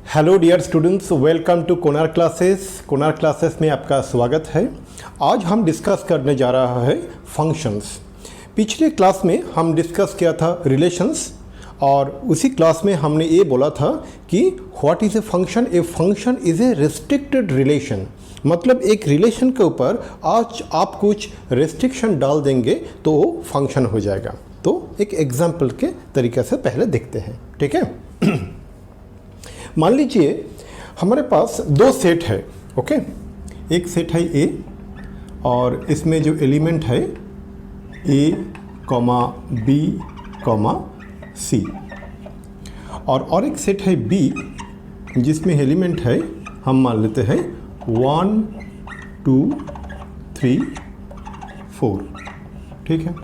Hello dear students, welcome to Konar classes. Konar classes में आपका स्वागत है। आज हम डिस्कस करने जा रहा है फंक्शंस। पिछले क्लास में हम डिस्कस किया था रिलेशंस, और उसी क्लास में हमने ये बोला था कि what is a function. A function is a restricted relation, मतलब एक रिलेशन के ऊपर आज आप कुछ रेस्ट्रिक्शन डाल देंगे तो वो फंक्शन हो जाएगा। तो एक एग्जाम्पल के तरीके से पहले देखते हैं, ठीक है। मान लीजिए हमारे पास दो सेट है, ओके। एक सेट है ए और इसमें जो एलिमेंट है ए कॉमा बी कॉमा सी, और एक सेट है बी जिसमें एलिमेंट है, हम मान लेते हैं 1 2 3 4, ठीक है।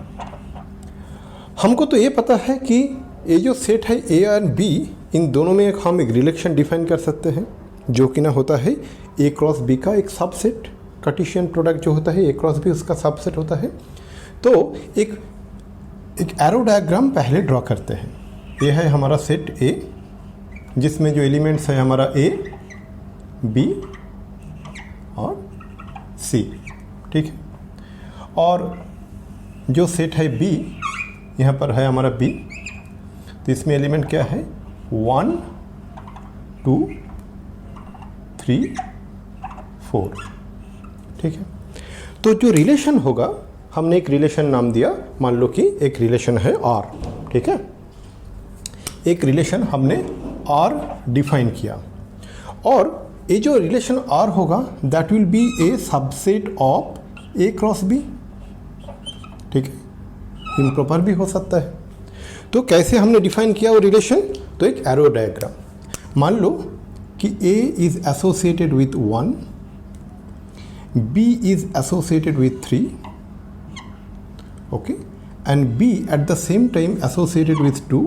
हमको तो ये पता है कि ये जो सेट है ए और बी, इन दोनों में हम एक रिलेशन डिफाइन कर सकते हैं जो कि ना होता है ए क्रॉस बी का एक सबसेट। कार्टेशियन प्रोडक्ट जो होता है ए क्रॉस बी, उसका सबसेट होता है। तो एक एरो डायग्राम पहले ड्रॉ करते हैं। ये है हमारा सेट ए जिसमें जो एलिमेंट्स है हमारा ए बी और सी, ठीक है। और जो सेट है बी, यहाँ पर है हमारा बी, तो इसमें एलिमेंट क्या है 1 2 3 4, ठीक है। तो जो रिलेशन होगा, हमने एक रिलेशन नाम दिया, मान लो कि एक रिलेशन है आर, ठीक है। एक रिलेशन हमने आर डिफाइन किया, और ये जो रिलेशन आर होगा that will be a subset of A cross B, ठीक है। इम्प्रॉपर भी हो सकता है। तो कैसे हमने डिफाइन किया वो रिलेशन, तो एक एरो डायग्राम। मान लो कि A is associated with 1, B is associated with 3, okay, and B at the same time associated with 2,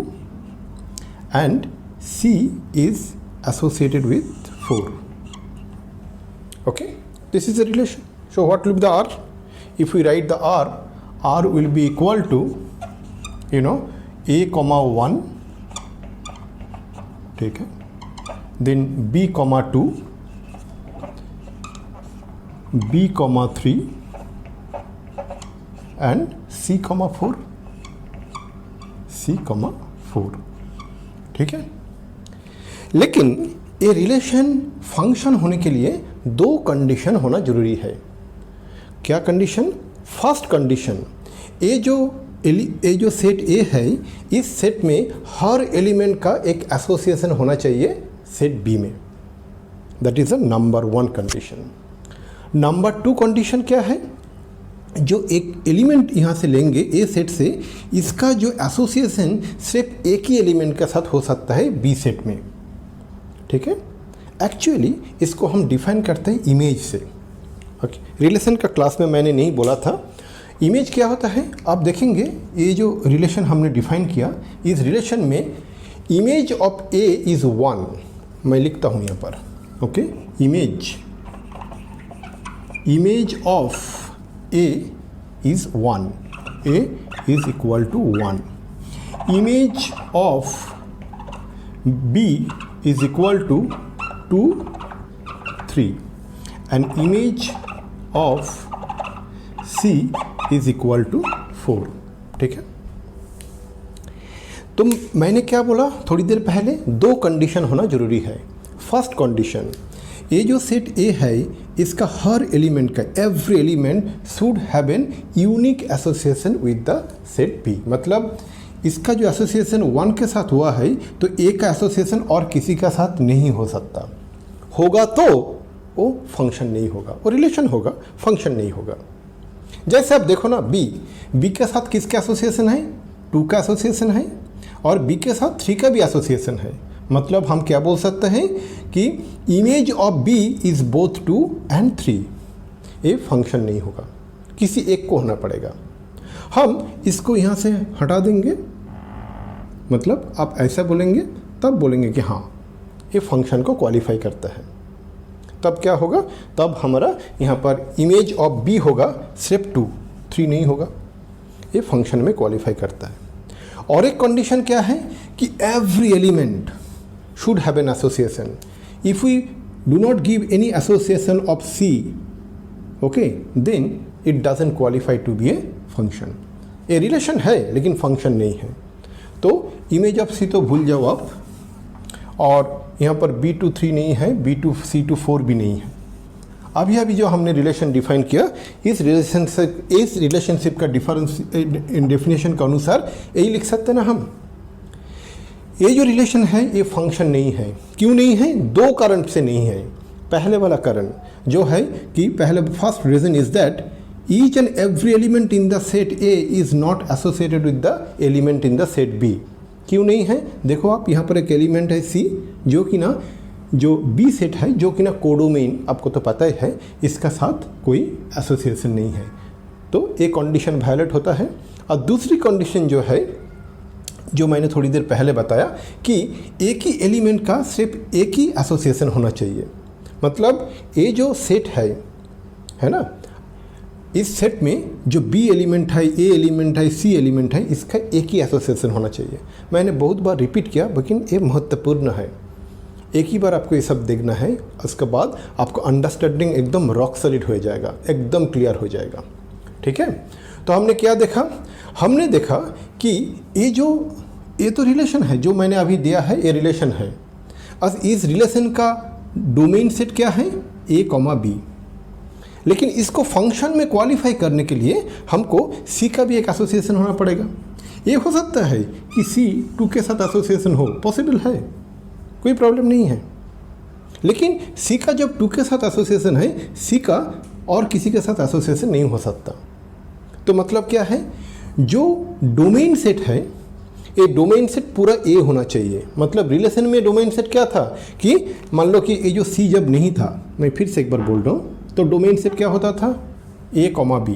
and C is associated with 4, okay. This is a relation. So what will be the R? If we write the R will be equal to, A comma 1, ठीक है, then B comma 2, B comma 3 and C comma 4, C comma 4, ठीक है। लेकिन ये relation function होने के लिए दो कंडीशन होना जरूरी है। क्या कंडीशन? फर्स्ट कंडीशन, ये जो सेट ए है, इस सेट में हर एलिमेंट का एक एसोसिएशन होना चाहिए सेट बी में। That is the number 1 condition. Number 2 condition क्या है? जो एक एलिमेंट यहाँ से लेंगे ए सेट से, इसका जो एसोसिएशन सिर्फ एक ही एलिमेंट के साथ हो सकता है बी सेट में, ठीक है। एक्चुअली इसको हम डिफाइन करते हैं इमेज से, ओके। रिलेशन का क्लास में मैंने नहीं बोला था। इमेज क्या होता है आप देखेंगे। ये जो रिलेशन हमने डिफाइन किया, इस रिलेशन में इमेज ऑफ ए इज़ 1, मैं लिखता हूँ यहाँ पर, okay. Image of A is 1, A is equal to 1। Image of B is equal to 2 3, and image of C is equal to 4, ठीक है। तो मैंने क्या बोला थोड़ी देर पहले, दो कंडीशन होना जरूरी है। फर्स्ट कंडीशन, ये जो सेट A है, इसका हर एलिमेंट का every element should have an unique association with the set B। मतलब इसका जो एसोसिएशन 1 के साथ हुआ है, तो A का एसोसिएशन और किसी का साथ नहीं हो सकता। होगा तो वो फंक्शन नहीं होगा, वो रिलेशन होगा, फंक्शन नहीं होगा। जैसे आप देखो ना, बी के साथ किसका एसोसिएशन है? 2 का एसोसिएशन है, और बी के साथ 3 का भी एसोसिएशन है। मतलब हम क्या बोल सकते हैं कि image of B is both 2 and 3। ये फंक्शन नहीं होगा, किसी एक को होना पड़ेगा। हम इसको यहाँ से हटा देंगे, मतलब आप ऐसा बोलेंगे, तब बोलेंगे कि हाँ ये फंक्शन को क्वालिफाई करता है। तब क्या होगा? तब हमारा यहाँ पर इमेज ऑफ बी होगा सिर्फ 2, 3 नहीं होगा। ये फंक्शन में क्वालिफाई करता है। और एक कंडीशन क्या है कि every element should have an association. If we do not give any association of C, okay, then it doesn't qualify to be a function. ये रिलेशन है लेकिन फंक्शन नहीं है। तो इमेज ऑफ सी तो भूल जाओ आप, और यहाँ पर B2 3 नहीं है, B2 C2 4 भी नहीं है। अभी जो हमने रिलेशन डिफाइन किया, इस रिलेशनशिप का डिफरेंस डेफिनेशन के अनुसार यही लिख सकते हैं ना हम। ये जो रिलेशन है ये फंक्शन नहीं है। क्यों नहीं है? दो कारण से नहीं है। पहले वाला कारण जो है कि पहले first reason is that each and every element in the set A is not associated with the element in the set B. क्यों नहीं है? देखो आप, यहाँ पर एक एलिमेंट है सी, जो कि ना जो बी सेट है, जो कि ना कोडोमेन, आपको तो पता ही है, इसका साथ कोई एसोसिएशन नहीं है। तो एक कंडीशन वायलेट होता है। और दूसरी कंडीशन जो है, जो मैंने थोड़ी देर पहले बताया कि एक ही एलिमेंट का सिर्फ एक ही एसोसिएशन होना चाहिए। मतलब ये जो सेट है ना, इस सेट में जो बी एलिमेंट है, ए एलिमेंट है, सी एलिमेंट है, इसका एक ही एसोसिएशन होना चाहिए। मैंने बहुत बार रिपीट किया, लेकिन ये महत्वपूर्ण है। एक ही बार आपको ये सब देखना है, उसके बाद आपको अंडरस्टैंडिंग एकदम रॉक सॉलिड हो जाएगा, एकदम क्लियर हो जाएगा। ठीक है? तो हमने क्या देखा? हमने देखा कि ये तो रिलेशन है, जो मैंने अभी दिया है ये रिलेशन है। अब इस रिलेशन का डोमेन सेट क्या है? A, B। लेकिन इसको फंक्शन में क्वालिफाई करने के लिए हमको C का भी एक एसोसिएशन होना पड़ेगा। ये हो सकता है कि C 2 के साथ एसोसिएशन हो, पॉसिबल है, कोई प्रॉब्लम नहीं है। लेकिन C का जब 2 के साथ एसोसिएशन है, C का और किसी के साथ एसोसिएशन नहीं हो सकता। तो मतलब क्या है? जो डोमेन सेट है, ये डोमेन सेट पूरा ए होना चाहिए। मतलब रिलेशन में डोमेन सेट क्या था कि मान लो कि ये जो सी जब नहीं था, मैं फिर से एक बार बोल रहा हूँ, तो डोमेन सेट क्या होता था? A, B।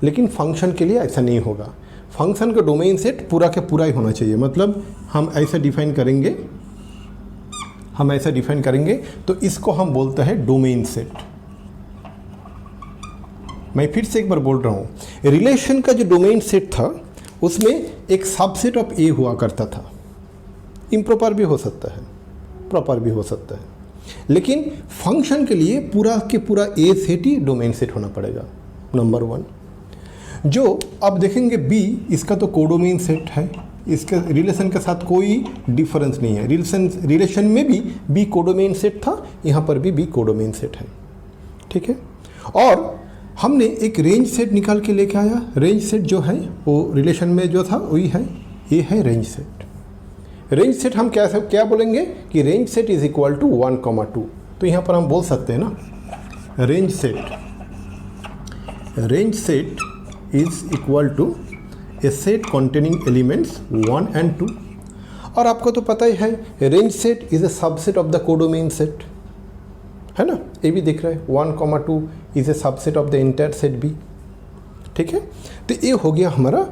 लेकिन फंक्शन के लिए ऐसा नहीं होगा। फंक्शन का डोमेन सेट पूरा के पूरा ही होना चाहिए। मतलब हम ऐसा डिफाइन करेंगे, तो इसको हम बोलते हैं डोमेन सेट। मैं फिर से एक बार बोल रहा हूँ, रिलेशन का जो डोमेन सेट था उसमें एक सबसेट ऑफ ए हुआ करता था। इम्प्रॉपर भी हो सकता है, प्रॉपर भी हो सकता है, लेकिन फंक्शन के लिए पूरा के पूरा ए सेट ही डोमेन सेट होना पड़ेगा, नंबर 1। जो अब देखेंगे बी, इसका तो कोडोमेन सेट है, इसके रिलेशन के साथ कोई डिफरेंस नहीं है। रिलेशन में भी बी कोडोमेन सेट था, यहाँ पर भी बी कोडोमेन सेट है। ठीक है? और हमने एक रेंज सेट निकाल के लेके आया। रेंज सेट जो है वो रिलेशन में जो था वही है, ये है रेंज सेट। रेंज सेट हम क्या बोलेंगे कि range set is equal to 1, 2। तो यहाँ पर हम बोल सकते हैं ना, range set is equal to a set containing elements 1 and 2। और आपको तो पता ही है, range set is a subset of the codomain set, है ना? ये भी दिख रहा है, 1, 2 is a subset of the entire set B. ठीक है? तो ये हो गया हमारा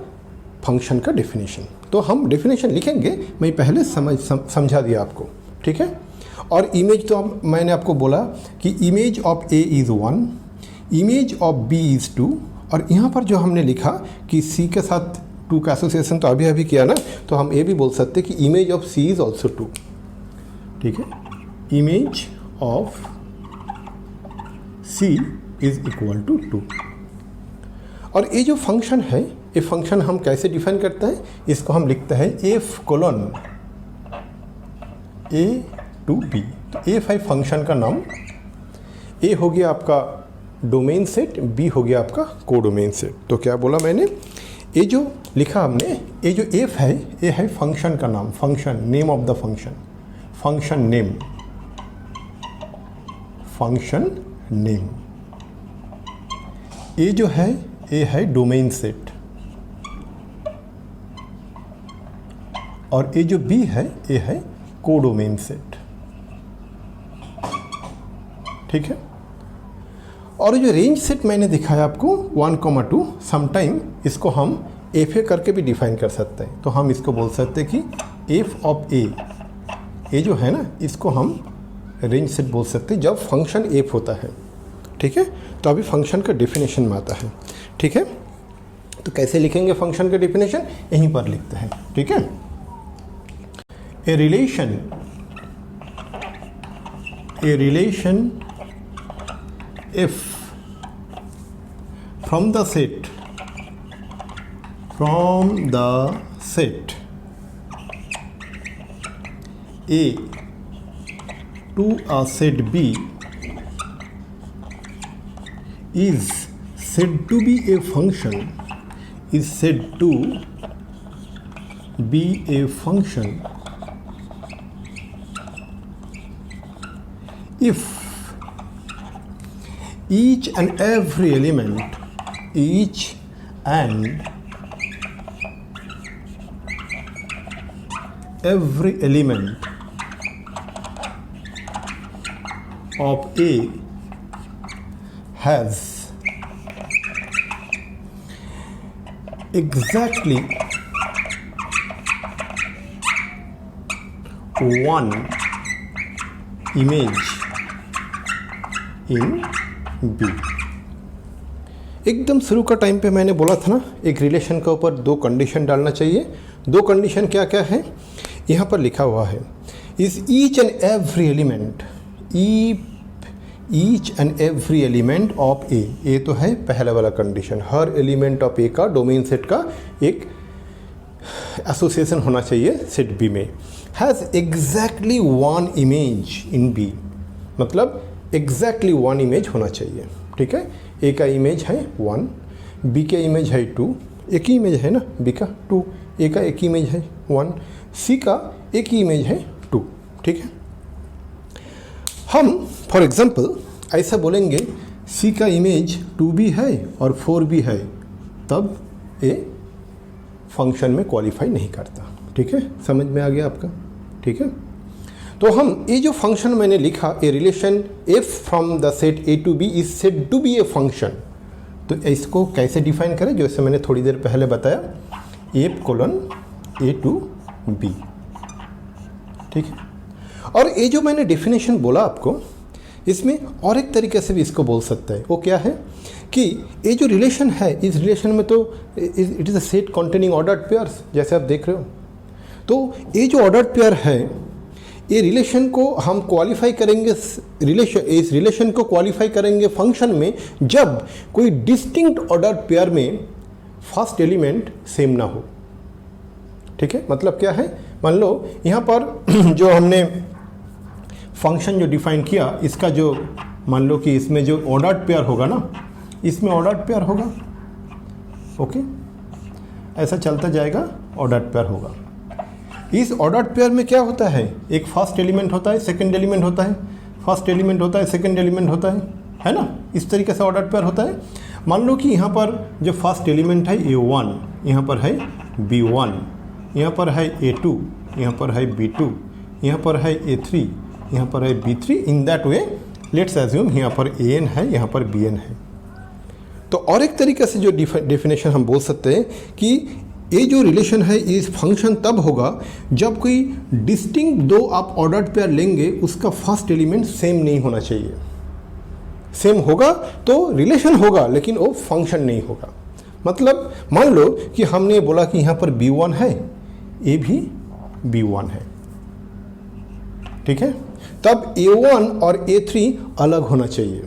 फंक्शन का डेफिनेशन। तो हम डेफिनेशन लिखेंगे, मैं पहले समझा दिया आपको। ठीक है? और इमेज तो मैंने आपको बोला कि image of A is 1, image of B is 2। और यहाँ पर जो हमने लिखा कि सी के साथ 2 का एसोसिएशन तो अभी किया ना, तो हम ये भी बोल सकते कि image of C is also 2। ठीक है? Image of C is equal to 2। और ये जो फंक्शन है, ये फंक्शन हम कैसे डिफाइन करते हैं? इसको हम लिखते हैं F: A to B। तो F है फंक्शन का नाम, A हो गया आपका डोमेन सेट, B हो गया आपका कोडोमेन सेट। तो क्या बोला मैंने? ये जो लिखा हमने, ये जो F है, ये है फंक्शन का नाम, function name of the function name, function name. ये जो है, ये है डोमेन सेट, और ये जो बी है, ये है कोडोमेन सेट। ठीक है? और जो रेंज सेट मैंने दिखाया आपको 1, 2, समटाइम इसको हम एफ ए करके भी डिफाइन कर सकते हैं। तो हम इसको बोल सकते हैं कि एफ ऑफ ए, ये जो है ना, इसको हम रेंज सेट बोल सकते हैं जब फंक्शन एफ होता है। ठीक है? तो अभी फंक्शन का डेफिनेशन में आता है। ठीक है? तो कैसे लिखेंगे फंक्शन का डेफिनेशन? यहीं पर लिखते हैं। ठीक है? A relation a relation f from the set A to a set B is said to be a function if each and every element of A has exactly one image in B। एकदम शुरू का time पे मैंने बोला था ना, एक relation के ऊपर दो कंडीशन डालना चाहिए। दो कंडीशन क्या क्या है, यहाँ पर लिखा हुआ है, is each and every element of A तो है पहला वाला कंडीशन, हर एलिमेंट ऑफ ए का डोमेन सेट का एक एसोसिएशन होना चाहिए सेट बी में, has exactly one image in B, मतलब एग्जैक्टली वन इमेज होना चाहिए। ठीक है, ए का इमेज है 1, बी का इमेज है 2, एक ही इमेज है ना बी का 2, ए का एक ही इमेज है 1, सी का एक ही इमेज है 2। ठीक है, हम फॉर एग्जांपल ऐसा बोलेंगे सी का इमेज 2 भी है और 4 भी है, तब ए फंक्शन में क्वालिफाई नहीं करता। ठीक है, समझ में आ गया आपका। ठीक है, तो हम ये जो फंक्शन मैंने लिखा, a relation F from the set A to B is said to be a function, तो इसको कैसे डिफाइन करें, जैसे मैंने थोड़ी देर पहले बताया, F colon A to B. ठीक है, और ये जो मैंने डेफिनेशन बोला आपको, इसमें और एक तरीके से भी इसको बोल सकते हैं। वो क्या है कि ये जो रिलेशन है, इस रिलेशन में तो it is a set containing ordered pairs, जैसे आप देख रहे हो। तो ये जो ऑर्डर्ड पेयर है, ये रिलेशन को हम क्वालिफाई करेंगे, इस रिलेशन को क्वालिफाई करेंगे फंक्शन में जब कोई डिस्टिंक्ट ऑर्डर्ड पेयर में फर्स्ट एलिमेंट सेम ना हो। ठीक है, मतलब क्या है, मान लो यहाँ पर जो हमने फंक्शन जो डिफाइन किया, इसका जो मान लो कि इसमें जो ऑर्डर्ड पेयर होगा ना, इसमें ऑर्डर्ड पेयर होगा। ओके, ऐसा चलता जाएगा, ऑर्डर्ड पेयर होगा। इस ऑर्डर्ड पेयर में क्या होता है, एक फर्स्ट एलिमेंट होता है, सेकंड एलिमेंट होता है, फर्स्ट एलिमेंट होता है, सेकंड एलिमेंट होता है ना, इस तरीके से ऑर्डर्ड पेयर होता है। मान लो कि यहाँ पर जो फर्स्ट एलिमेंट है A1, यहाँ पर है B1, यहाँ पर है A2, यहाँ पर है B2, यहाँ पर है A3, यहाँ पर है B3। In that way let's assume यहाँ पर AN है, यहाँ पर BN है। तो और एक तरीके से जो डेफिनेशन हम बोल सकते हैं कि ये जो रिलेशन है, इस फंक्शन तब होगा जब कोई डिस्टिंक्ट दो आप ऑर्डर्ड पेयर लेंगे, उसका फर्स्ट एलिमेंट सेम नहीं होना चाहिए। सेम होगा तो रिलेशन होगा, लेकिन वो फंक्शन नहीं होगा। मतलब मान लो कि हमने बोला कि यहाँ पर B1 है, ए भी B1 है। ठीक है, तब A1 और A3 अलग होना चाहिए,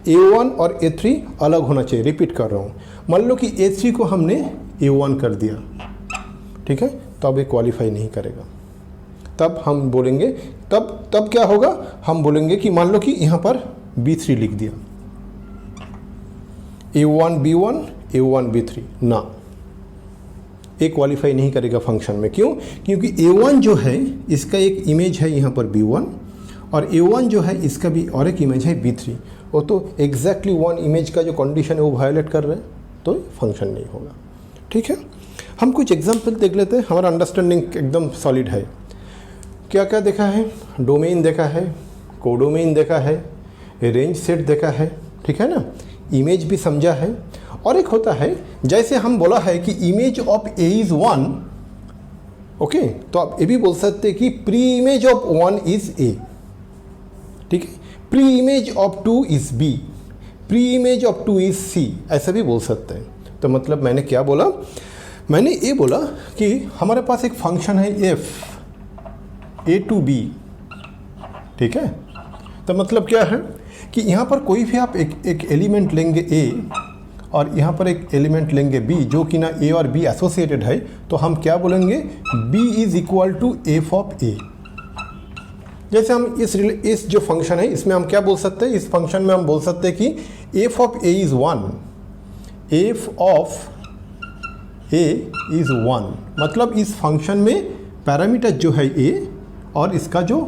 A1 और A3 अलग होना चाहिए। रिपीट कर रहा हूँ, मान लो कि A3 को हमने A1 कर दिया, ठीक है, तो अब ये क्वालिफाई नहीं करेगा। तब हम बोलेंगे, तब क्या होगा, हम बोलेंगे कि मान लो कि यहाँ पर B3 लिख दिया, A1 B1 A1 B3 ना, ये क्वालिफाई नहीं करेगा फंक्शन में। क्यों? क्योंकि A1 जो है इसका एक इमेज है यहाँ पर B1, और A1 जो है इसका भी और एक इमेज है B3। वो तो एग्जैक्टली वन इमेज का जो कंडीशन है वो वायोलेट कर रहे हैं, तो फंक्शन नहीं होगा। ठीक है, हम कुछ एग्जाम्पल देख लेते हैं, हमारा अंडरस्टैंडिंग एकदम सॉलिड है। क्या क्या देखा है, डोमेन देखा है, कोडोमेन देखा है, रेंज सेट देखा है, ठीक है ना, इमेज भी समझा है। और एक होता है, जैसे हम बोला है कि image of A is 1, okay, तो आप ये भी बोल सकते हैं कि pre image of 1 is A, ठीक है, pre image of 2 is B, pre image of 2 is C, ऐसा भी बोल सकते हैं। तो मतलब मैंने क्या बोला, मैंने ये बोला कि हमारे पास एक फंक्शन है f a to b, ठीक है, तो मतलब क्या है कि यहाँ पर कोई भी आप एक एलिमेंट लेंगे ए और यहाँ पर एक एलिमेंट लेंगे बी, जो कि ना ए और बी एसोसिएटेड है, तो हम क्या बोलेंगे, B is equal to F of A. जैसे हम इस जो फंक्शन है इसमें हम क्या बोल सकते हैं, इस फंक्शन में हम बोल सकते हैं कि F of A is 1, F of A is 1, मतलब इस फंक्शन में पैरामीटर जो है ए और इसका जो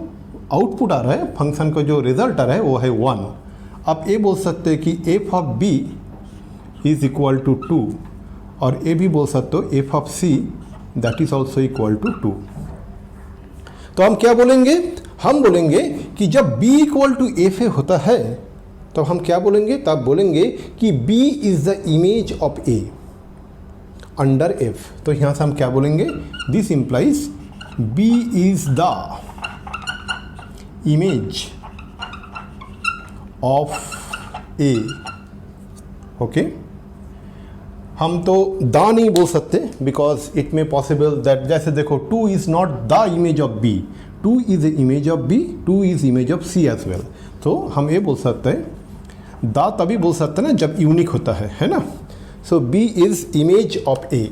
आउटपुट आ रहा है, फंक्शन का जो रिजल्ट आ रहा है वो है 1। अब ए बोल सकते हैं कि F of B is equal to 2, और ए भी बोल सकते हो F of C that is also equal to 2। तो हम क्या बोलेंगे, हम बोलेंगे कि जब b equal to F A होता है तो हम क्या बोलेंगे, तब बोलेंगे कि b is the image of a under f। तो यहाँ से हम क्या बोलेंगे, this implies b is the image of a। Okay, हम तो द नहीं बोल सकते because it may possible that, जैसे देखो 2 is not the image of b, 2 is image of b, 2 is image of c as well. तो हम ये बोल सकते हैं द तभी बोल सकते हैं ना जब यूनिक होता है ना। सो b is image of a,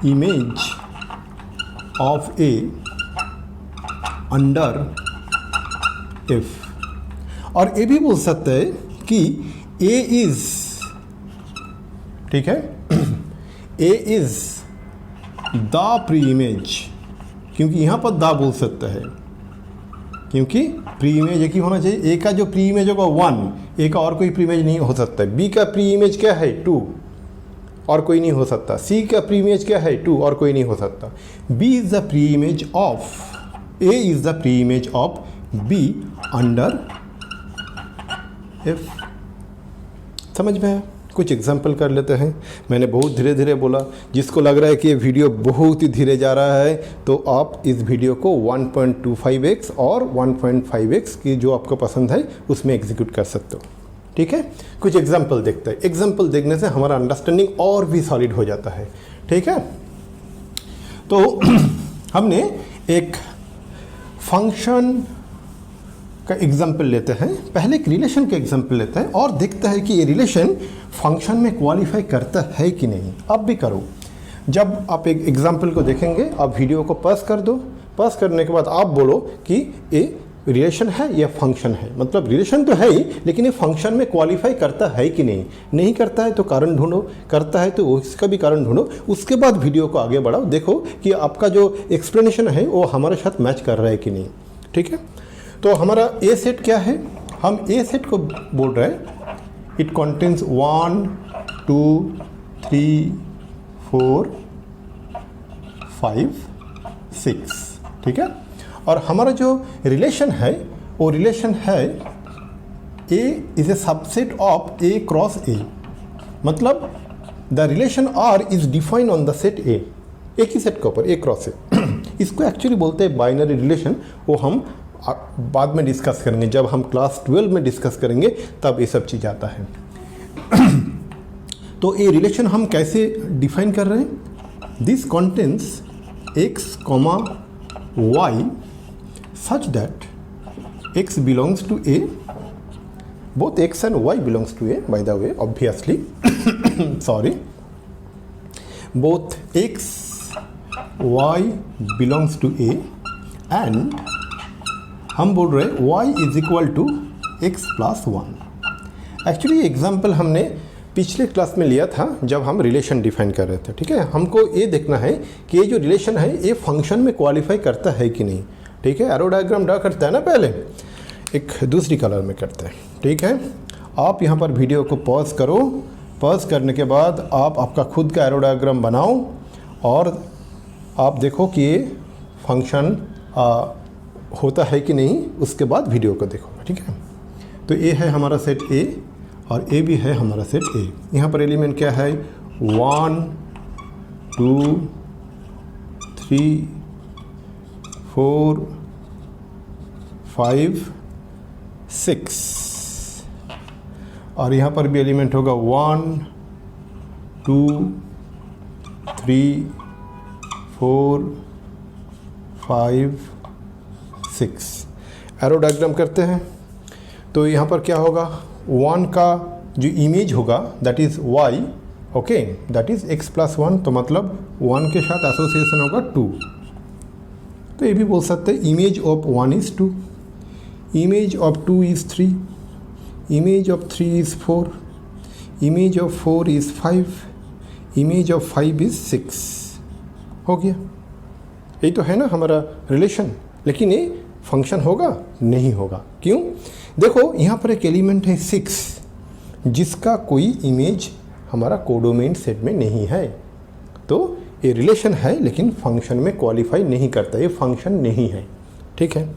image of a under f। और ये भी बोल सकते हैं कि a इज, ठीक है, a is the pre image, क्योंकि यहाँ पर द बोल सकता है क्योंकि प्री इमेज एक ही होना चाहिए। ए का जो प्री इमेज होगा 1, ए का और कोई प्री इमेज नहीं हो सकता है। बी का प्री इमेज क्या है 2, और कोई नहीं हो सकता। सी का प्री इमेज क्या है 2, और कोई नहीं हो सकता। B is the pre image of, A is the pre image of B under F. समझ में है? कुछ एग्जाम्पल कर लेते हैं। मैंने बहुत धीरे धीरे बोला, जिसको लग रहा है कि ये वीडियो बहुत ही धीरे जा रहा है तो आप इस वीडियो को 1.25x और 1.5x की जो आपको पसंद है उसमें एग्जीक्यूट कर सकते हो। ठीक है, कुछ एग्जाम्पल देखते हैं। एग्जाम्पल देखने से हमारा अंडरस्टैंडिंग और भी सॉलिड हो जाता है। ठीक है, तो हमने एक फंक्शन का एग्जाम्पल लेते हैं, पहले एक रिलेशन का एग्जाम्पल लेते हैं और देखते हैं कि ये रिलेशन फंक्शन में क्वालिफाई करता है कि नहीं। अब भी करो, जब आप एक एग्जाम्पल को देखेंगे आप वीडियो को पॉज कर दो, पॉज करने के बाद आप बोलो कि ये रिलेशन है या फंक्शन है। मतलब रिलेशन तो है ही, लेकिन ये फंक्शन में क्वालिफाई करता है कि नहीं। नहीं करता है तो कारण ढूंढो, करता है तो उसका भी कारण ढूंढो, उसके बाद वीडियो को आगे बढ़ाओ, देखो कि आपका जो एक्सप्लेनेशन है वो हमारे साथ मैच कर रहा है कि नहीं। ठीक है, तो हमारा ए सेट क्या है, हम ए सेट को बोल रहे हैं इट कंटेन्स 1 2 3 4 5 6। ठीक है, और हमारा जो रिलेशन है वो रिलेशन है A is a subset of A cross A. मतलब the relation R is defined on the set A, एक ही सेट के ऊपर ए क्रॉस ए। इसको एक्चुअली बोलते हैं बाइनरी रिलेशन, वो हम बाद में डिस्कस करेंगे, जब हम क्लास 12 में डिस्कस करेंगे तब ये सब चीज़ आता है। तो ये रिलेशन हम कैसे डिफाइन कर रहे हैं, this contains x, y such that x belongs to a, both x and y belongs to a, by the way, obviously sorry, both x y belongs to a and हम बोल रहे हैं y is equal to X plus 1। Actually example हमने पिछले class में लिया था जब हम रिलेशन डिफाइन कर रहे थे। ठीक है, हमको ये देखना है कि ये जो रिलेशन है ये फंक्शन में क्वालिफाई करता है कि नहीं। ठीक है, एरो डायग्राम ड्रा करता है ना, पहले एक दूसरी कलर में करते हैं। ठीक है, आप यहाँ पर वीडियो को पॉज करो, पॉज करने के बाद आप आपका खुद का एरो डायग्राम बनाओ और आप देखो कि ये फंक्शन होता है कि नहीं, उसके बाद वीडियो को देखो। ठीक है, तो ए है हमारा सेट ए और ए भी है हमारा सेट ए। यहाँ पर एलिमेंट क्या है 1 2 3 4 5 6 और यहाँ पर भी एलिमेंट होगा 1 2 3 4 5 6। एरो डायग्राम करते हैं। तो यहाँ पर क्या होगा, 1 का जो इमेज होगा that is y, okay, that is x plus 1, तो मतलब 1 के साथ एसोसिएशन होगा 2। तो ये भी बोल सकते हैं image of 1 is 2, image of 2 is 3, image of 3 is 4, image of 4 is 5, image of 5 is 6। हो गया, यही तो है ना हमारा रिलेशन। लेकिन ये फंक्शन होगा नहीं होगा, क्यों? देखो यहाँ पर एक एलिमेंट है 6 जिसका कोई इमेज हमारा कोडोमेन सेट में नहीं है। तो ये रिलेशन है लेकिन फंक्शन में क्वालिफाई नहीं करता, ये फंक्शन नहीं है। ठीक है,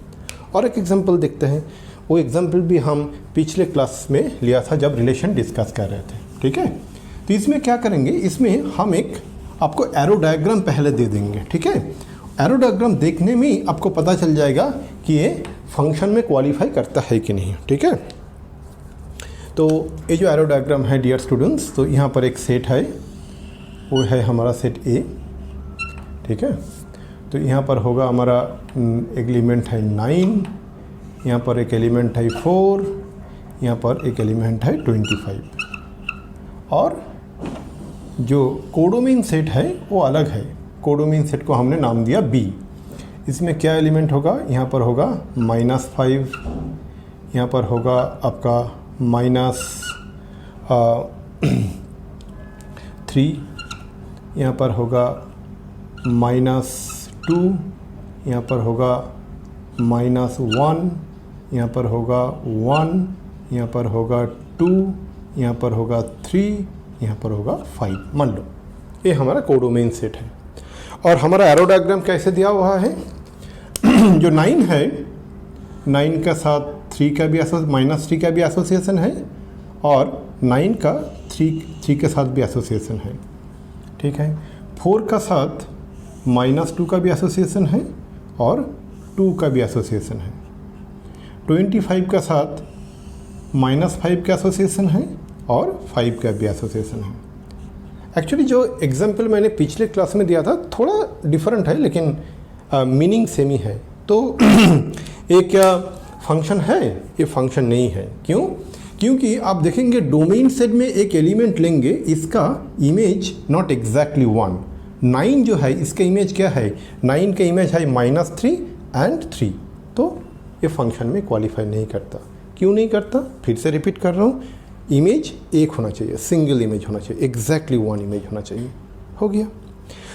और एक एग्जांपल देखते हैं। वो एग्जांपल भी हम पिछले क्लास में लिया था जब रिलेशन डिस्कस कर रहे थे। ठीक है, तो इसमें क्या करेंगे, इसमें हम एक आपको एरो डायग्राम पहले दे देंगे। ठीक है, एरो डायग्राम देखने में ही आपको पता चल जाएगा कि ये फंक्शन में क्वालिफाई करता है कि नहीं। ठीक है, तो ये जो एरो डायग्राम है डियर स्टूडेंट्स, तो यहाँ पर एक सेट है, वो है हमारा सेट ए। ठीक है, तो यहाँ पर होगा हमारा एक एलिमेंट है 9, यहाँ पर एक एलिमेंट है 4, यहाँ पर एक एलिमेंट है 25, और जो कोडोमेन सेट है वो अलग है। कोडोमेन सेट को हमने नाम दिया बी। इसमें क्या एलिमेंट होगा, यहाँ पर होगा -5, यहाँ पर होगा आपका -3, यहाँ पर होगा -2, यहाँ पर होगा -1, यहाँ पर होगा 1, यहाँ पर होगा 2, यहाँ पर होगा 3, यहाँ पर होगा 5। मान लो ये हमारा कोडोमेन सेट है। और हमारा एरो डायग्राम कैसे दिया हुआ है, जो 9 है, 9 का साथ 3 का भी -3 का भी एसोसिएशन है, और 9 का 3 के साथ भी एसोसिएशन है। ठीक है, 4 का साथ -2 का भी एसोसिएशन है, और 2 का भी एसोसिएशन है। 25 का साथ -5 का एसोसिएशन है, और 5 का भी एसोसिएशन है। एक्चुअली जो एग्जाम्पल मैंने पिछले क्लास में दिया था थोड़ा डिफरेंट है, लेकिन मीनिंग सेम ही है। तो ये क्या फंक्शन है? ये फंक्शन नहीं है। क्यों? क्योंकि आप देखेंगे डोमेन सेट में एक एलिमेंट लेंगे, इसका इमेज नॉट एग्जैक्टली 1। 9 जो है इसका इमेज क्या है, 9 का इमेज है -3 एंड 3। तो ये फंक्शन में क्वालिफाई नहीं करता। क्यों नहीं करता? फिर से रिपीट कर रहा हूँ, इमेज एक होना चाहिए, सिंगल इमेज होना चाहिए, एग्जैक्टली 1 इमेज होना चाहिए। हो गया।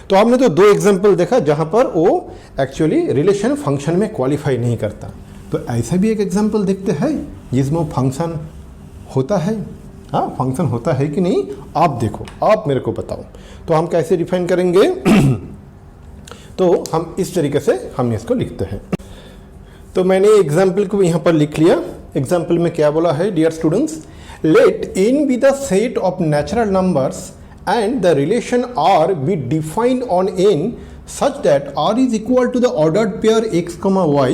तो आपने तो 2 एग्जाम्पल देखा जहाँ पर वो एक्चुअली रिलेशन फंक्शन में क्वालिफाई नहीं करता। तो ऐसा भी एक एग्जाम्पल देखते हैं जिसमें फंक्शन होता है। हाँ, फंक्शन होता है कि नहीं, आप देखो, आप मेरे को बताओ। तो हम कैसे डिफाइन करेंगे? तो हम इस तरीके से हम इसको लिखते हैं। तो मैंने एग्जाम्पल को यहाँ पर लिख लिया। एग्जाम्पल में क्या बोला है dear students, let n be the set of natural numbers and the relation R be defined on n such that R is equal to the ordered pair x, y,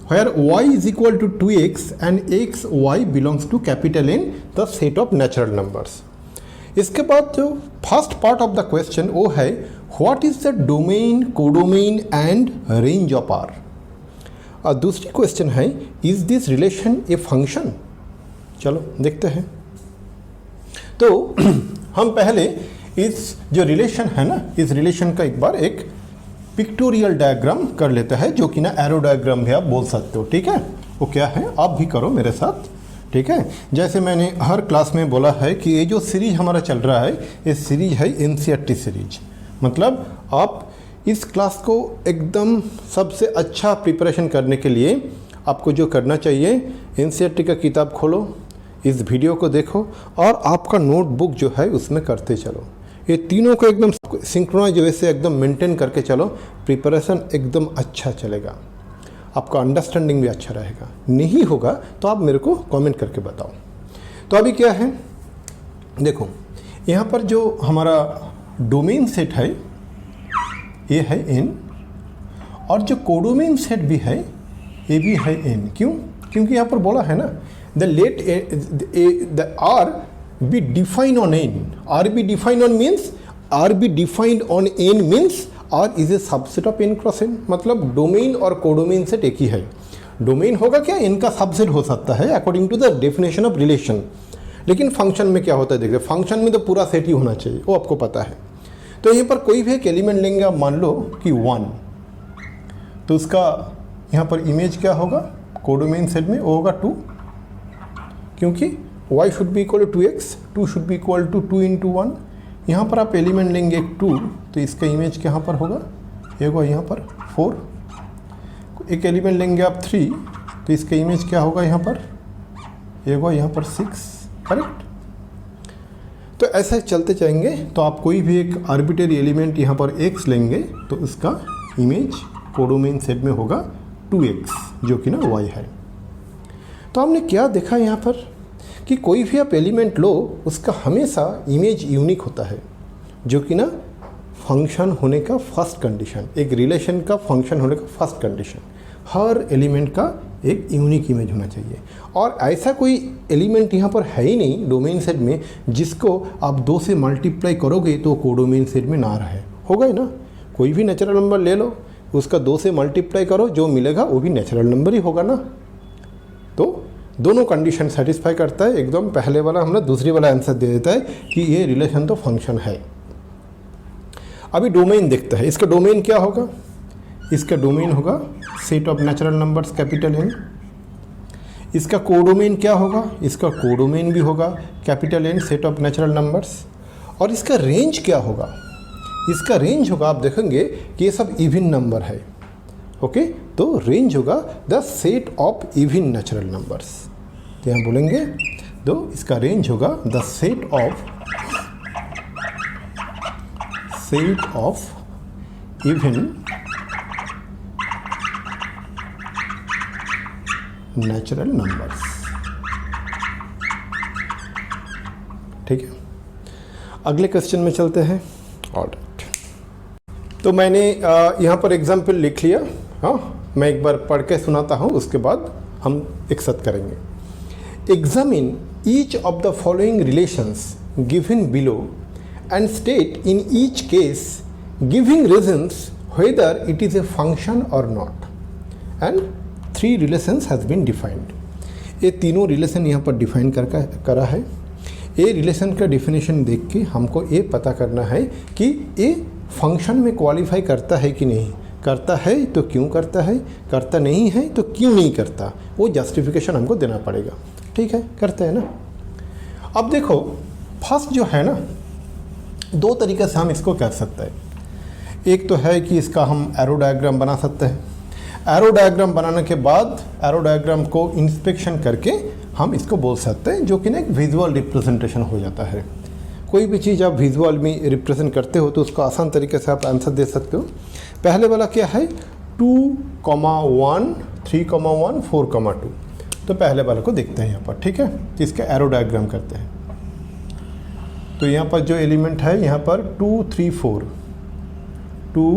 where y is equal to 2x and x, y belongs to capital N, the set of natural numbers. इसके बाद जो first part of the question वो है what is the domain, codomain and range of R। और दूसरी question है is this relation a function. चलो देखते हैं। तो हम पहले इस जो रिलेशन है ना, इस रिलेशन का एक बार एक पिक्टोरियल डायग्राम कर लेते हैं, जो कि ना एरो डायग्राम भी आप बोल सकते हो। ठीक है, वो क्या है आप भी करो मेरे साथ। ठीक है, जैसे मैंने हर क्लास में बोला है कि ये जो सीरीज हमारा चल रहा है, ये सीरीज है एनसीईआरटी सीरीज। मतलब आप इस क्लास को एकदम सबसे अच्छा प्रिपरेशन करने के लिए आपको जो करना चाहिए, एनसीईआरटी का किताब खोलो, इस वीडियो को देखो और आपका नोटबुक जो है उसमें करते चलो। ये तीनों को एकदम सिंक्रोनाइज वैसे एकदम मेंटेन करके चलो, प्रिपरेशन एकदम अच्छा चलेगा, आपका अंडरस्टैंडिंग भी अच्छा रहेगा। नहीं होगा तो आप मेरे को कमेंट करके बताओ। तो अभी क्या है, देखो यहाँ पर जो हमारा डोमेन सेट है ये है n, और जो कोडोमेन सेट भी है ये भी है n। क्यों? क्योंकि यहाँ पर बोला है ना the R be defined on n. R be defined on means R be defined on n means R is a subset of n cross n। मतलब डोमेन और कोडोमेन सेट एक ही है। डोमेन होगा क्या, इनका सबसेट हो सकता है according to the definition of relation. लेकिन फंक्शन में क्या होता है देखिए, फंक्शन में तो पूरा सेट ही होना चाहिए, वो आपको पता है। तो यहाँ पर कोई भी एक एलिमेंट लेंगे, आप मान लो कि 1, तो उसका यहाँ पर इमेज क्या होगा, कोडोमेन सेट में वो होगा 2, क्योंकि y should be equal to 2x, 2 should be equal to 2 into 1। यहाँ पर आप एलिमेंट लेंगे 2, तो इसका इमेज कहाँ पर होगा, ये होगा यहाँ पर 4। एक एलिमेंट लेंगे आप 3, तो इसका इमेज क्या होगा यहाँ पर, ये होगा यहाँ पर 6, करेक्ट। तो ऐसे चलते जाएंगे, तो आप कोई भी एक आर्बिट्रेरी एलिमेंट यहाँ पर x लेंगे तो उसका इमेज कोडोमेन सेट में होगा 2x, जो कि ना y है। तो हमने क्या देखा यहाँ पर कि कोई भी आप एलिमेंट लो, उसका हमेशा इमेज यूनिक होता है, जो कि ना फंक्शन होने का फर्स्ट कंडीशन, एक रिलेशन का फंक्शन होने का फर्स्ट कंडीशन, हर एलिमेंट का एक यूनिक इमेज होना चाहिए। और ऐसा कोई एलिमेंट यहाँ पर है ही नहीं डोमेन सेट में जिसको आप 2 से मल्टीप्लाई करोगे तो कोडोमेन सेट में ना रहे, होगा ही ना। कोई भी नेचुरल नंबर ले लो, उसका 2 से मल्टीप्लाई करो, जो मिलेगा वो भी नेचुरल नंबर ही होगा ना। तो दोनों कंडीशन सेटिस्फाई करता है, एकदम पहले वाला हम ना दूसरी वाला आंसर दे देता है कि ये रिलेशन तो फंक्शन है। अभी डोमेन देखते हैं, इसका डोमेन क्या होगा, इसका डोमेन होगा set of natural numbers capital N। इसका कोडोमेन क्या होगा, इसका कोडोमेन भी होगा capital N set of natural numbers. और इसका रेंज क्या होगा, इसका रेंज होगा, आप देखेंगे कि ये सब इवन नंबर है, ओके। तो रेंज होगा the set of even natural numbers. तो यहाँ बोलेंगे तो इसका रेंज होगा the set of even natural numbers, ठीक है। अगले क्वेश्चन में चलते हैं। ऑलराइट, तो मैंने यहाँ पर एग्जाम्पल लिख लिया, हाँ, मैं एक बार पढ़ के सुनाता हूँ, उसके बाद हम एक साथ करेंगे। Examine each of the following relations given below and state in each case giving reasons whether it is a function और not and 3 relations has been defined. ये तीनों रिलेशन यहाँ पर डिफाइन करा है। ये रिलेशन का डिफिनेशन देख के हमको ये पता करना है कि ये फंक्शन में क्वालिफाई करता है कि नहीं, करता है तो क्यों करता है, करता नहीं है तो क्यों नहीं करता, वो जस्टिफिकेशन हमको देना पड़ेगा, ठीक है। करते हैं ना। अब देखो, फर्स्ट जो है ना, 2 तरीके से हम इसको कर सकते हैं। एक तो है कि इसका हम एरो डायग्राम बना सकते हैं। एरो डायग्राम बनाने के बाद एरो डायग्राम को इंस्पेक्शन करके हम इसको बोल सकते हैं, जो कि ना एक विजुअल रिप्रेजेंटेशन हो जाता है। कोई भी चीज़ आप विजुअल में रिप्रेजेंट करते हो तो उसको आसान तरीके से आप आंसर दे सकते हो। पहले वाला क्या है, 2,1, 3,1, 4,2। तो पहले वाले को देखते हैं यहाँ पर, ठीक है। तो इसका एरो डायग्राम करते हैं। तो यहाँ पर जो एलिमेंट है यहाँ पर 2, 3, 4, 2,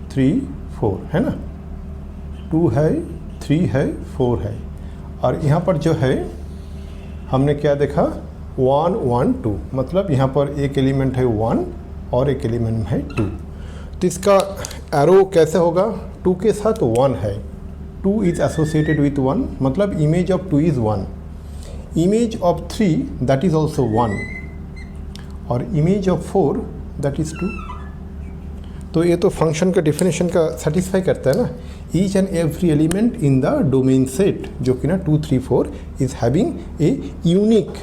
3, 4 है ना, 2 है, 3 है, 4 है। और यहाँ पर जो है हमने क्या देखा, 1, 1, 2, मतलब यहाँ पर एक एलिमेंट है 1 और एक एलिमेंट है 2। तो इसका एरो कैसे होगा, 2 के साथ 1 है, 2 इज एसोसिएटेड विथ 1, मतलब image of 2 is 1, image of 3 that is also 1, और इमेज ऑफ 4 दैट इज़ 2। तो ये तो फंक्शन का डिफिनेशन का सेटिस्फाई करता है ना। Each and every element in the domain set, जो कि ना 2, 3, 4 is having a unique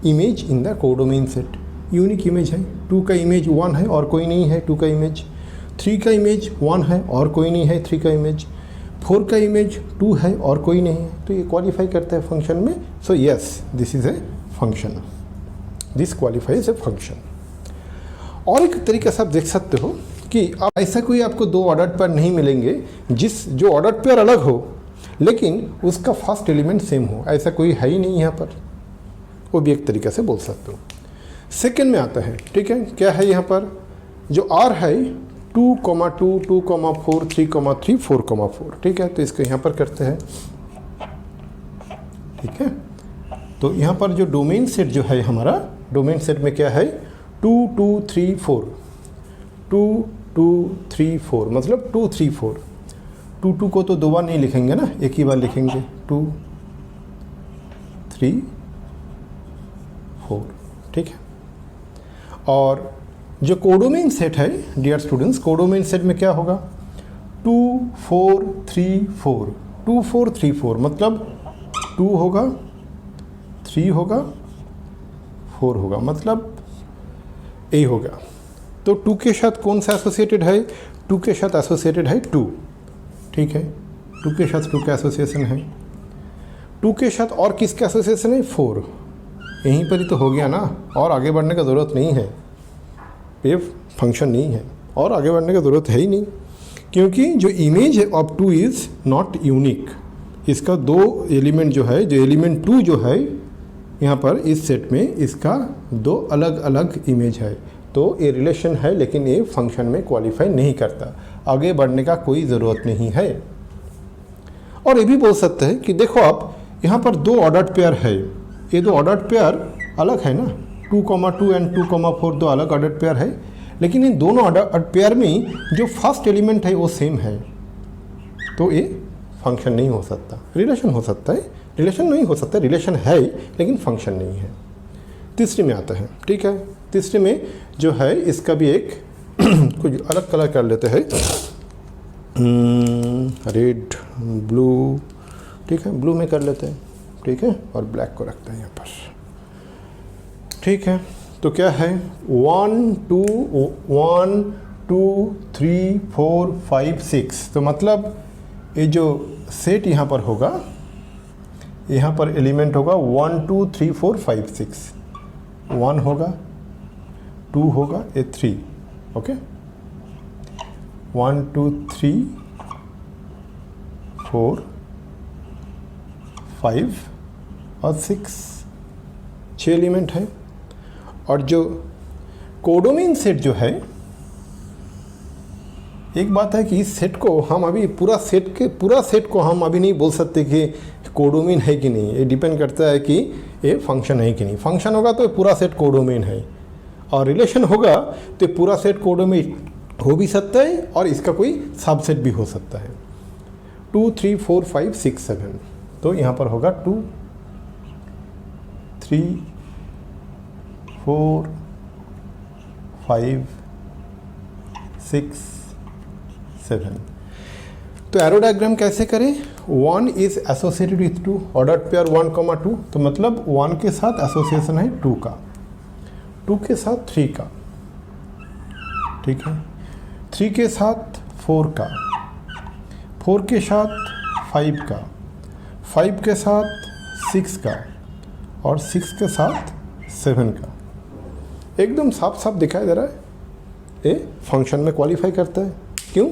image in the codomain set. Unique image है, 2 का इमेज 1 है और कोई नहीं है 2 का इमेज, 3 का इमेज 1 है और कोई नहीं है 3 का इमेज, 4 का इमेज 2 है और कोई नहीं है। तो ये क्वालिफाई करता है फंक्शन में। So yes, this is a function, this qualifies A function. और एक तरीके से आप देख सकते हो कि आप ऐसा कोई आपको 2 ऑर्डर पेयर नहीं मिलेंगे जो ऑर्डर पेयर अलग हो लेकिन उसका फर्स्ट एलिमेंट सेम हो, ऐसा कोई है ही नहीं यहाँ पर। वो भी एक तरीके से बोल सकते हो। सेकेंड में आता है, ठीक है। क्या है यहाँ पर, जो आर है 2,2, 2,4, 3,3, 4,4, ठीक है। तो इसको यहाँ पर करते हैं, ठीक है। तो यहाँ पर जो डोमेन सेट जो है हमारा, डोमेन सेट में क्या है 2, 2, 3, 4, 2, 2, 3, 4, मतलब 2, 3, 4, 2 को तो 2 बार नहीं लिखेंगे ना, एक ही बार लिखेंगे 2 3 4, ठीक है। और जो कोडोमेन सेट है डियर स्टूडेंट्स, कोडोमेन सेट में क्या होगा 2 4 3 4, 2 4 3 4 मतलब 2 होगा 3 होगा 4 होगा, मतलब ए होगा। तो 2 के साथ कौन सा एसोसिएटेड है, 2 के साथ एसोसिएटेड है 2, ठीक है। 2 के साथ 2 का एसोसिएशन है, 2 के साथ और किसका एसोसिएशन है 4, यहीं पर ही तो हो गया ना, और आगे बढ़ने का ज़रूरत नहीं है, ये फंक्शन नहीं है और आगे बढ़ने का ज़रूरत है ही नहीं, क्योंकि जो इमेज है ऑफ 2 इज़ नॉट यूनिक। इसका 2 एलिमेंट जो है, जो एलिमेंट 2 जो है यहाँ पर इस सेट में, इसका 2 अलग अलग इमेज है, तो ये रिलेशन है लेकिन ये फंक्शन में क्वालिफाई नहीं करता, आगे बढ़ने का कोई ज़रूरत नहीं है। और ये भी बोल सकते हैं कि देखो आप यहाँ पर 2 ऑर्डर्ड पेयर है, ये 2 ऑर्डर्ड पेयर अलग है ना, 2,2 एंड 2,4 2 अलग ऑर्डर्ड पेयर है, लेकिन इन दोनों ऑर्डर्ड पेयर में जो फर्स्ट एलिमेंट है वो सेम है, तो ये फंक्शन नहीं हो सकता। रिलेशन हो सकता है, रिलेशन नहीं हो सकता, रिलेशन है लेकिन फंक्शन नहीं है। तीसरे में आता है, ठीक है। तीसरे में जो है इसका भी एक कुछ अलग कलर कर लेते हैं, रेड ब्लू, ठीक है, ब्लू में कर लेते हैं, ठीक है, और ब्लैक को रखते हैं यहाँ पर, ठीक है। तो क्या है 1 2 3 4 5 6, तो मतलब ये जो सेट यहाँ पर होगा, यहाँ पर एलिमेंट होगा 1 2 3 4 5 6, 1 होगा 2 होगा, ये 3, ओके, 1 2 3 4 5 और 6 एलिमेंट है। और जो कोडोमेन सेट जो है, एक बात है कि इस सेट को हम अभी पूरा सेट को हम अभी नहीं बोल सकते कि कोडोमेन है कि नहीं, ये डिपेंड करता है कि ये फंक्शन है कि नहीं। फंक्शन होगा तो पूरा सेट कोडोमेन है, और रिलेशन होगा तो पूरा सेट कोडोमेन हो भी सकता है और इसका कोई सबसेट भी हो सकता है। 2 3 4 5 6 7, तो यहाँ पर होगा 2 3 4 5 6 7। तो एरो डायग्राम कैसे करें, 1 is associated with 2, ordered pair 1,2, तो मतलब 1 के साथ एसोसिएशन है 2 का, 2 के साथ 3 का, ठीक है, 3 के साथ 4 का, 4 के साथ 5 का, 5 के साथ 6 का, और 6 के साथ 7 का। एकदम साफ साफ दिखाई दे रहा है, ये फंक्शन में क्वालिफाई करता है। क्यों?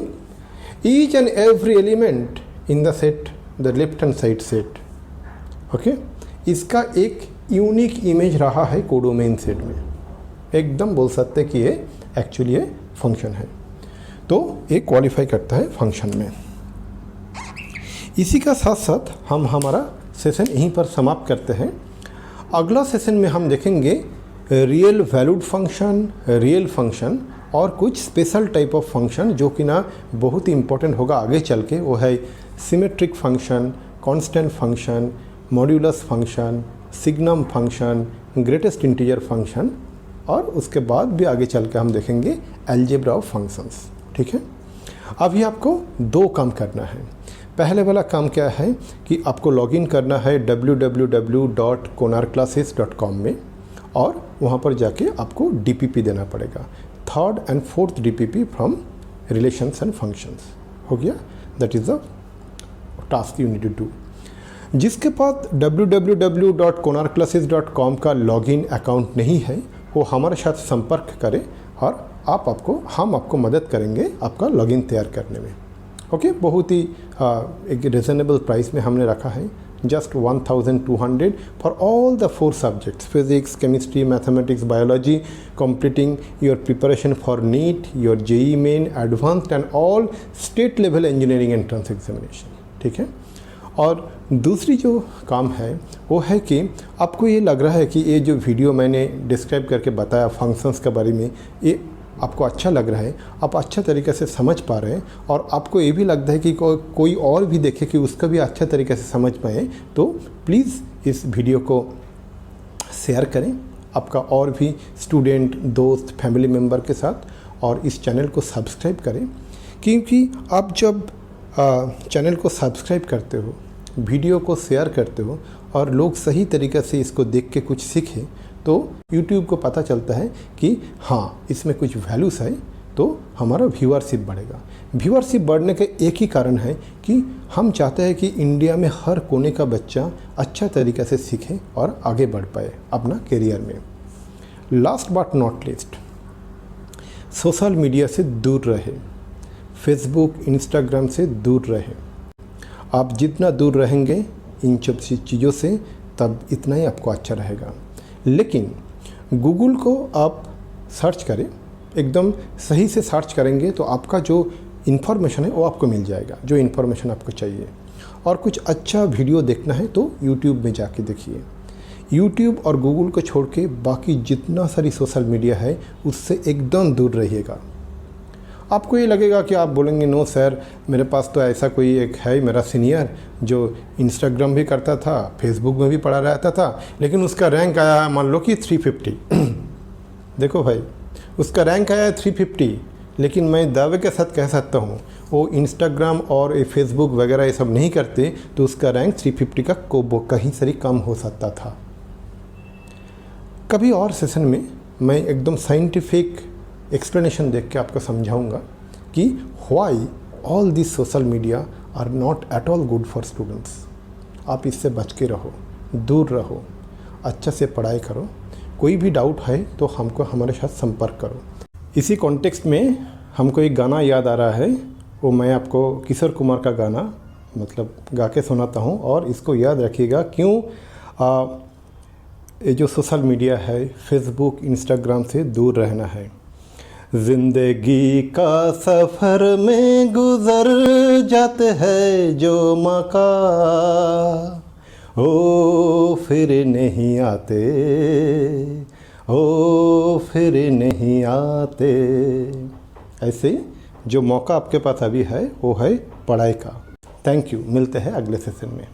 Each and every element in the set, the left hand side set, okay, इसका एक यूनिक इमेज रहा है कोडोमेन सेट में, एकदम बोल सकते हैं कि ये एक्चुअली ये फंक्शन है, तो ये क्वालिफाई करता है फंक्शन में। इसी का साथ साथ हम हमारा सेशन यहीं पर समाप्त करते हैं। अगला सेशन में हम देखेंगे real valued function, real function और कुछ स्पेशल टाइप ऑफ फंक्शन जो कि ना बहुत ही इंपॉर्टेंट होगा आगे चल के, वो है symmetric function, constant function, modulus function, signum function, greatest integer function, और उसके बाद भी आगे चल के हम देखेंगे अलजेब्रा ऑफ फंक्शंस, ठीक है। अभी आपको 2 काम करना है। पहले वाला काम क्या है कि आपको लॉगिन करना है www.konarclasses.com में, और वहाँ पर जाके आपको DPP देना पड़ेगा, 3rd and 4th DPP from relations and functions, हो गया। That is the task you need to do. जिसके पास www.konarclasses.com का लॉगिन अकाउंट नहीं है वो हमारे साथ संपर्क करें और हम आपको मदद करेंगे आपका लॉगिन तैयार करने में, ओके। बहुत ही एक रिजनेबल प्राइस में हमने रखा है, just 1200 for all the 4 subjects, physics, chemistry, mathematics, biology, completing your preparation for NEET, your JEE main, advanced and all state level engineering entrance examination, ठीक है। और दूसरी जो काम है वो है कि आपको ये लग रहा है कि ये जो वीडियो मैंने डिस्क्राइब करके बताया फंक्शंस के बारे में, ये आपको अच्छा लग रहा है, आप अच्छा तरीके से समझ पा रहे हैं और आपको ये भी लगता है कि कोई और भी देखे कि उसका भी अच्छा तरीके से समझ पाए, तो प्लीज़ इस वीडियो को शेयर करें आपका और भी स्टूडेंट, दोस्त, फैमिली मेम्बर के साथ, और इस चैनल को सब्सक्राइब करें। क्योंकि आप जब चैनल को सब्सक्राइब करते हो, वीडियो को शेयर करते हो और लोग सही तरीके से इसको देख के कुछ सीखें, तो YouTube को पता चलता है कि हाँ, इसमें कुछ वैल्यूज़ है, तो हमारा व्यूअरशिप बढ़ेगा। व्यूअरशिप बढ़ने का एक ही कारण है कि हम चाहते हैं कि इंडिया में हर कोने का बच्चा अच्छा तरीके से सीखे और आगे बढ़ पाए अपना करियर में। Last but not least, social media से दूर रहे, फेसबुक, इंस्टाग्राम से दूर रहे। आप जितना दूर रहेंगे इन सब चीज़ों से, तब इतना ही आपको अच्छा रहेगा। लेकिन गूगल को आप सर्च करें, एकदम सही से सर्च करेंगे तो आपका जो इन्फॉर्मेशन है वो आपको मिल जाएगा, जो इन्फॉर्मेशन आपको चाहिए। और कुछ अच्छा वीडियो देखना है तो यूट्यूब में जाके देखिए। यूट्यूब और गूगल को छोड़ के बाकी जितना सारी सोशल मीडिया है उससे एकदम दूर रहिएगा। आपको ये लगेगा कि आप बोलेंगे नो सर, मेरे पास तो ऐसा कोई एक है मेरा सीनियर जो इंस्टाग्राम भी करता था, फेसबुक में भी पढ़ा रहता था, लेकिन उसका रैंक आया है मान लो कि 350। देखो भाई, उसका रैंक आया है 350, लेकिन मैं दावे के साथ कह सकता हूँ वो इंस्टाग्राम और फेसबुक वगैरह ये सब नहीं करते तो उसका रैंक 350 का कहीं से कम हो सकता था। कभी और सेशन में मैं एकदम साइंटिफिक एक्सप्लेनेशन देख के आपको समझाऊंगा कि why all this social media are not at all good for students. आप इससे बच के रहो, दूर रहो, अच्छा से पढ़ाई करो। कोई भी डाउट है तो हमको हमारे साथ संपर्क करो। इसी कॉन्टेक्स्ट में हमको एक गाना याद आ रहा है, वो मैं आपको किशोर कुमार का गाना मतलब गा के सुनाता हूँ, और इसको याद रखिएगा। क्यों ये जो सोशल मीडिया है, फेसबुक, इंस्टाग्राम से दूर रहना है। जिंदगी का सफ़र में गुजर जाते हैं जो मौका, ओ फिर नहीं आते, ओ फिर नहीं आते। ऐसे जो मौका आपके पास अभी है वो है पढ़ाई का। थैंक यू, मिलते हैं अगले सेशन में।